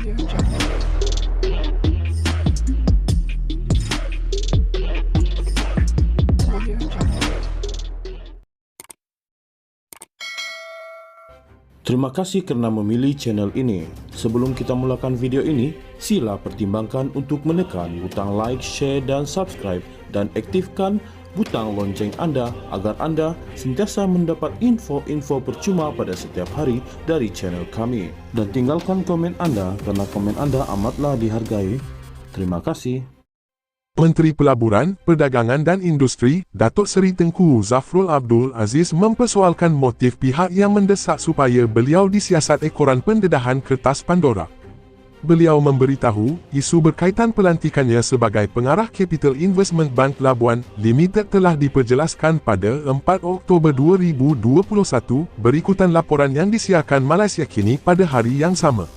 Terima kasih kerana memilih channel ini. Sebelum kita mulakan video ini, sila pertimbangkan untuk menekan butang like, share dan subscribe dan aktifkan butang lonceng anda agar anda sentiasa mendapat info-info percuma pada setiap hari dari channel kami. Dan tinggalkan komen anda kerana komen anda amatlah dihargai. Terima kasih. Menteri Pelaburan, Perdagangan dan Industri, Datuk Seri Tengku Zafrul Abdul Aziz mempersoalkan motif pihak yang mendesak supaya beliau disiasat ekoran pendedahan kertas Pandora. Beliau memberitahu, isu berkaitan pelantikannya sebagai pengarah Capital Investment Bank Labuan Limited telah diperjelaskan pada 4 Oktober 2021 berikutan laporan yang disiarkan Malaysia Kini pada hari yang sama.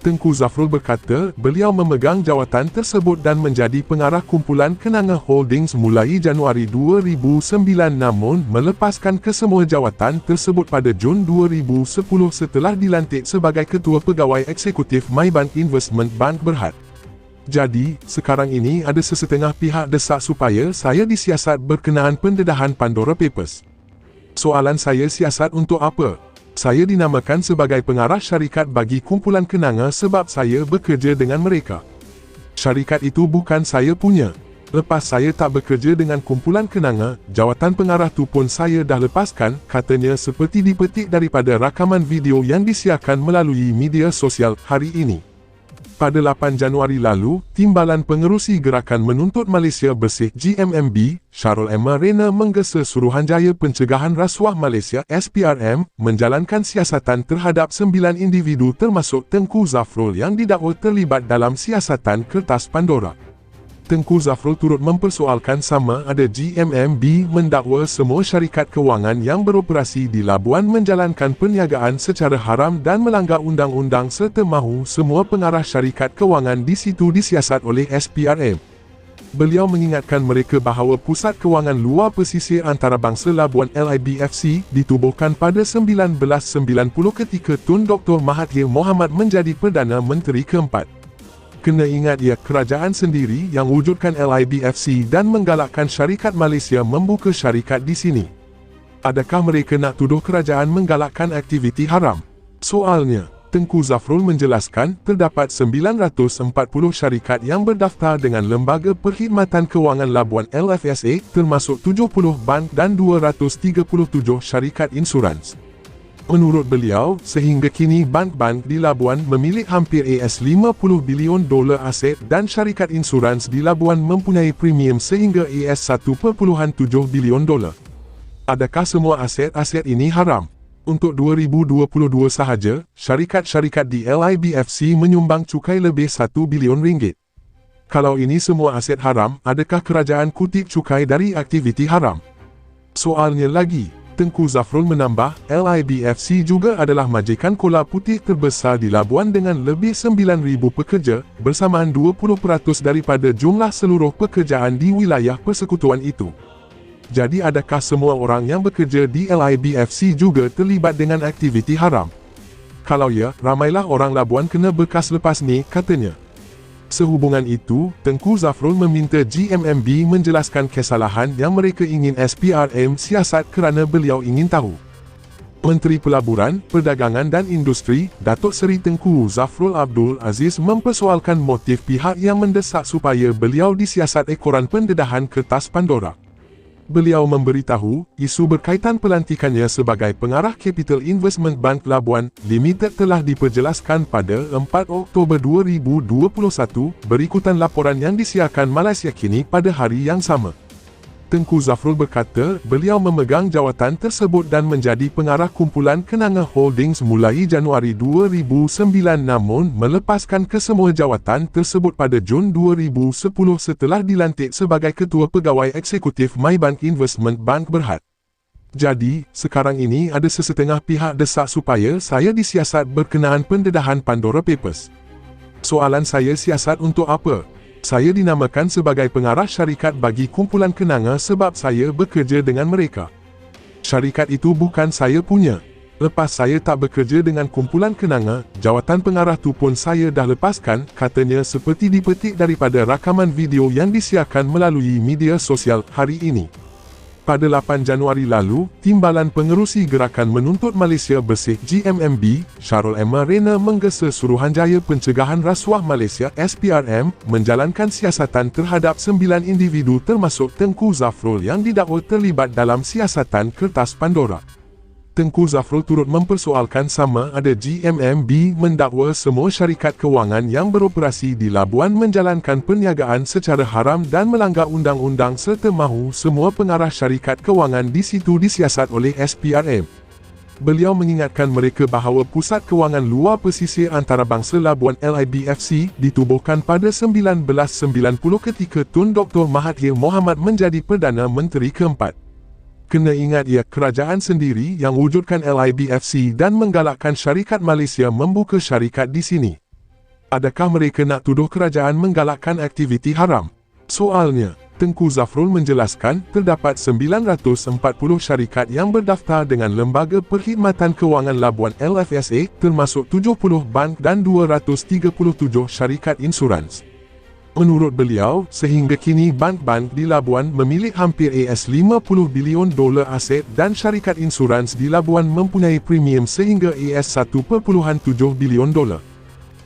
Tengku Zafrul berkata, beliau memegang jawatan tersebut dan menjadi pengarah kumpulan Kenanga Holdings mulai Januari 2009 namun melepaskan kesemua jawatan tersebut pada Jun 2010 setelah dilantik sebagai Ketua Pegawai Eksekutif Maybank Investment Bank Berhad. Jadi, sekarang ini ada sesetengah pihak desak supaya saya disiasat berkenaan pendedahan Pandora Papers. Soalan saya, siasat untuk apa? Saya dinamakan sebagai pengarah syarikat bagi kumpulan Kenanga sebab saya bekerja dengan mereka. Syarikat itu bukan saya punya. Lepas saya tak bekerja dengan kumpulan Kenanga, jawatan pengarah tu pun saya dah lepaskan, katanya seperti dipetik daripada rakaman video yang disiarkan melalui media sosial hari ini. Pada 8 Januari lalu, Timbalan Pengerusi Gerakan Menuntut Malaysia Bersih GMMB, Syarul Emma Rena menggesa Suruhanjaya Pencegahan Rasuah Malaysia SPRM menjalankan siasatan terhadap 9 individu termasuk Tengku Zafrul yang didakwa terlibat dalam siasatan kertas Pandora. Tengku Zafrul turut mempersoalkan sama ada GMMB mendakwa semua syarikat kewangan yang beroperasi di Labuan menjalankan perniagaan secara haram dan melanggar undang-undang serta mahu semua pengarah syarikat kewangan di situ disiasat oleh SPRM. Beliau mengingatkan mereka bahawa Pusat Kewangan Luar Pesisir Antarabangsa Labuan LIBFC ditubuhkan pada 1990 ketika Tun Dr. Mahathir Mohamad menjadi Perdana Menteri keempat. Kena ingat kerajaan sendiri yang wujudkan LIBFC dan menggalakkan syarikat Malaysia membuka syarikat di sini. Adakah mereka nak tuduh kerajaan menggalakkan aktiviti haram? Soalnya, Tengku Zafrul menjelaskan terdapat 940 syarikat yang berdaftar dengan Lembaga Perkhidmatan Kewangan Labuan LFSA termasuk 70 bank dan 237 syarikat insurans. Menurut beliau, sehingga kini bank-bank di Labuan memiliki hampir $50 bilion aset dan syarikat insurans di Labuan mempunyai premium sehingga $1.7 bilion. Adakah semua aset-aset ini haram? Untuk 2022 sahaja, syarikat-syarikat di LIBFC menyumbang cukai lebih $1 bilion. Kalau ini semua aset haram, adakah kerajaan kutip cukai dari aktiviti haram? Soalnya lagi, Tengku Zafrul menambah, LIBFC juga adalah majikan kola putih terbesar di Labuan dengan lebih 9,000 pekerja, bersamaan 20% daripada jumlah seluruh pekerjaan di wilayah persekutuan itu. Jadi adakah semua orang yang bekerja di LIBFC juga terlibat dengan aktiviti haram? Kalau ya, ramailah orang Labuan kena bekas lepas ni, katanya. Sehubungan itu, Tengku Zafrul meminta GMMB menjelaskan kesalahan yang mereka ingin SPRM siasat kerana beliau ingin tahu. Menteri Pelaburan, Perdagangan dan Industri, Datuk Seri Tengku Zafrul Abdul Aziz mempersoalkan motif pihak yang mendesak supaya beliau disiasat ekoran pendedahan kertas Pandora. Beliau memberitahu, isu berkaitan pelantikannya sebagai pengarah Capital Investment Bank Labuan Limited telah diperjelaskan pada 4 Oktober 2021 berikutan laporan yang disiarkan Malaysia Kini pada hari yang sama. Tengku Zafrul berkata, beliau memegang jawatan tersebut dan menjadi pengarah kumpulan Kenanga Holdings mulai Januari 2009 namun melepaskan kesemua jawatan tersebut pada Jun 2010 setelah dilantik sebagai Ketua Pegawai Eksekutif Maybank Investment Bank Berhad. Jadi, sekarang ini ada sesetengah pihak desak supaya saya disiasat berkenaan pendedahan Pandora Papers. Soalan saya, siasat untuk apa? Saya dinamakan sebagai pengarah syarikat bagi kumpulan Kenanga sebab saya bekerja dengan mereka. Syarikat itu bukan saya punya. Lepas saya tak bekerja dengan kumpulan kenanga, jawatan pengarah tu pun saya dah lepaskan, katanya seperti dipetik daripada rakaman video yang disiarkan melalui media sosial hari ini. Pada 8 Januari lalu, Timbalan Pengerusi Gerakan Menuntut Malaysia Bersih GMMB, Syarul Emma Rena menggesa Suruhanjaya Pencegahan Rasuah Malaysia SPRM menjalankan siasatan terhadap 9 individu termasuk Tengku Zafrul yang didakwa terlibat dalam siasatan Kertas Pandora. Tengku Zafrul turut mempersoalkan sama ada GMMB mendakwa semua syarikat kewangan yang beroperasi di Labuan menjalankan perniagaan secara haram dan melanggar undang-undang serta mahu semua pengarah syarikat kewangan di situ disiasat oleh SPRM. Beliau mengingatkan mereka bahawa Pusat Kewangan Luar Pesisir Antarabangsa Labuan LIBFC ditubuhkan pada 1990 ketika Tun Dr. Mahathir Mohamad menjadi Perdana Menteri keempat. Kena ingat ia kerajaan sendiri yang wujudkan LIBFC dan menggalakkan syarikat Malaysia membuka syarikat di sini. Adakah mereka nak tuduh kerajaan menggalakkan aktiviti haram? Soalnya, Tengku Zafrul menjelaskan terdapat 940 syarikat yang berdaftar dengan Lembaga Perkhidmatan Kewangan Labuan LFSA termasuk 70 bank dan 237 syarikat insurans. Menurut beliau, sehingga kini bank-bank di Labuan memiliki hampir $50 bilion aset dan syarikat insurans di Labuan mempunyai premium sehingga $1.7 bilion.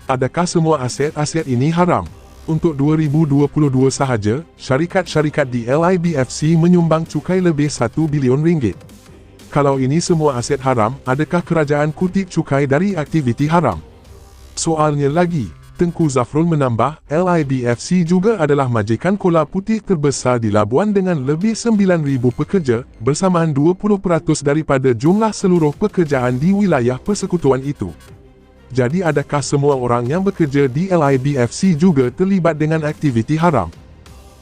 Adakah semua aset-aset ini haram? Untuk 2022 sahaja, syarikat-syarikat di LIBFC menyumbang cukai lebih RM1 bilion. Kalau ini semua aset haram, adakah kerajaan kutip cukai dari aktiviti haram? Soalnya lagi, Tengku Zafrul menambah, LIBFC juga adalah majikan kola putih terbesar di Labuan dengan lebih 9,000 pekerja, bersamaan 20% daripada jumlah seluruh pekerjaan di wilayah persekutuan itu. Jadi adakah semua orang yang bekerja di LIBFC juga terlibat dengan aktiviti haram?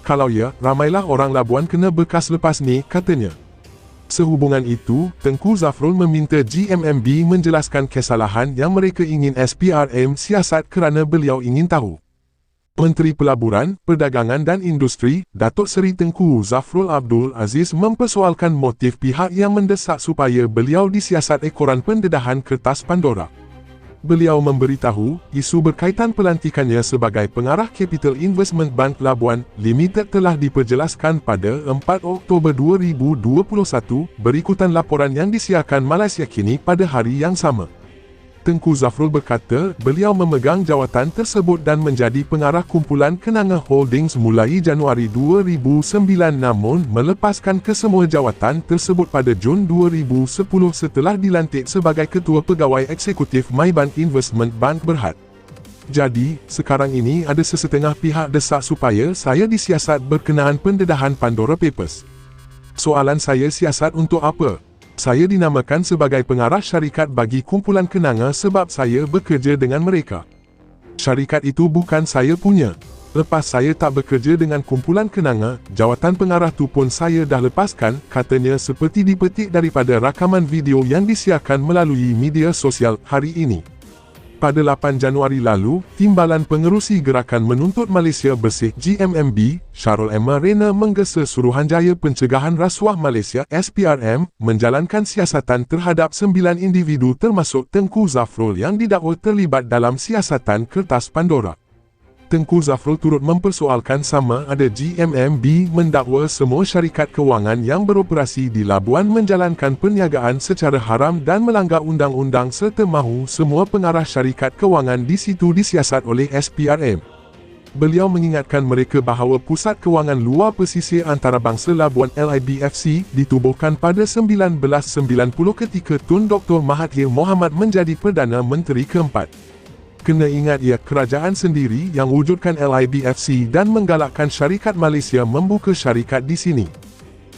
Kalau ya, ramailah orang Labuan kena bekas lepas ni, katanya. Sehubungan itu, Tengku Zafrul meminta GMMB menjelaskan kesalahan yang mereka ingin SPRM siasat kerana beliau ingin tahu. Menteri Pelaburan, Perdagangan dan Industri, Datuk Seri Tengku Zafrul Abdul Aziz mempersoalkan motif pihak yang mendesak supaya beliau disiasat ekoran pendedahan Kertas Pandora. Beliau memberitahu, isu berkaitan pelantikannya sebagai pengarah Capital Investment Bank Labuan Limited telah diperjelaskan pada 4 Oktober 2021 berikutan laporan yang disiarkan Malaysia Kini pada hari yang sama. Tengku Zafrul berkata, beliau memegang jawatan tersebut dan menjadi pengarah kumpulan Kenanga Holdings mulai Januari 2009 namun melepaskan kesemua jawatan tersebut pada Jun 2010 setelah dilantik sebagai Ketua Pegawai Eksekutif Maybank Investment Bank Berhad. Jadi, sekarang ini ada sesetengah pihak desak supaya saya disiasat berkenaan pendedahan Pandora Papers. Soalan saya, siasat untuk apa? Saya dinamakan sebagai pengarah syarikat bagi kumpulan kenanga sebab saya bekerja dengan mereka. Syarikat itu bukan saya punya. Lepas saya tak bekerja dengan kumpulan kenanga, jawatan pengarah tu pun saya dah lepaskan, katanya seperti dipetik daripada rakaman video yang disiarkan melalui media sosial hari ini. Pada 8 Januari lalu, Timbalan Pengerusi Gerakan Menuntut Malaysia Bersih GMMB, Syarul Emma Rena menggesa Suruhanjaya Pencegahan Rasuah Malaysia SPRM menjalankan siasatan terhadap 9 individu termasuk Tengku Zafrul yang didakwa terlibat dalam siasatan Kertas Pandora. Tengku Zafrul turut mempersoalkan sama ada GMMB mendakwa semua syarikat kewangan yang beroperasi di Labuan menjalankan perniagaan secara haram dan melanggar undang-undang serta mahu semua pengarah syarikat kewangan di situ disiasat oleh SPRM. Beliau mengingatkan mereka bahawa Pusat Kewangan Luar Pesisir Antarabangsa Labuan LIBFC ditubuhkan pada 1990 ketika Tun Dr. Mahathir Mohamad menjadi Perdana Menteri keempat. Kena ingat ia kerajaan sendiri yang wujudkan LIBFC dan menggalakkan syarikat Malaysia membuka syarikat di sini.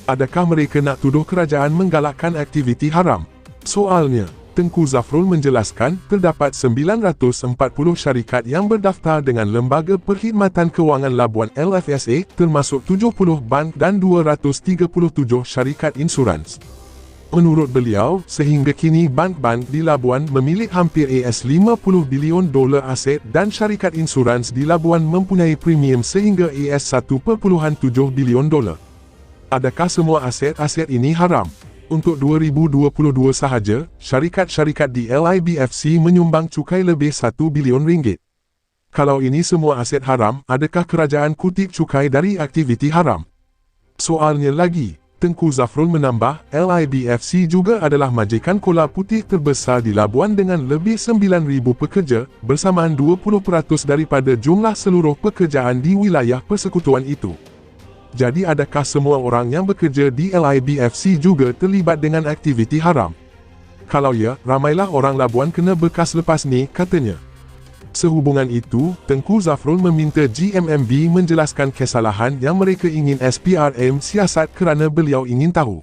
Adakah mereka nak tuduh kerajaan menggalakkan aktiviti haram? Soalnya, Tengku Zafrul menjelaskan terdapat 940 syarikat yang berdaftar dengan Lembaga Perkhidmatan Kewangan Labuan LFSA termasuk 70 bank dan 237 syarikat insurans. Menurut beliau, sehingga kini bank-bank di Labuan memiliki hampir $50 bilion aset dan syarikat insurans di Labuan mempunyai premium sehingga $1.7 bilion. Adakah semua aset-aset ini haram? Untuk 2022 sahaja, syarikat-syarikat di LIBFC menyumbang cukai lebih 1 bilion ringgit. Kalau ini semua aset haram, adakah kerajaan kutip cukai dari aktiviti haram? Soalnya lagi, Tengku Zafrul menambah, LIBFC juga adalah majikan kola putih terbesar di Labuan dengan lebih 9,000 pekerja, bersamaan 20% daripada jumlah seluruh pekerjaan di wilayah persekutuan itu. Jadi adakah semua orang yang bekerja di LIBFC juga terlibat dengan aktiviti haram? Kalau ya, ramailah orang Labuan kena bekas lepas ni, katanya. Sehubungan itu, Tengku Zafrul meminta GMMB menjelaskan kesalahan yang mereka ingin SPRM siasat kerana beliau ingin tahu.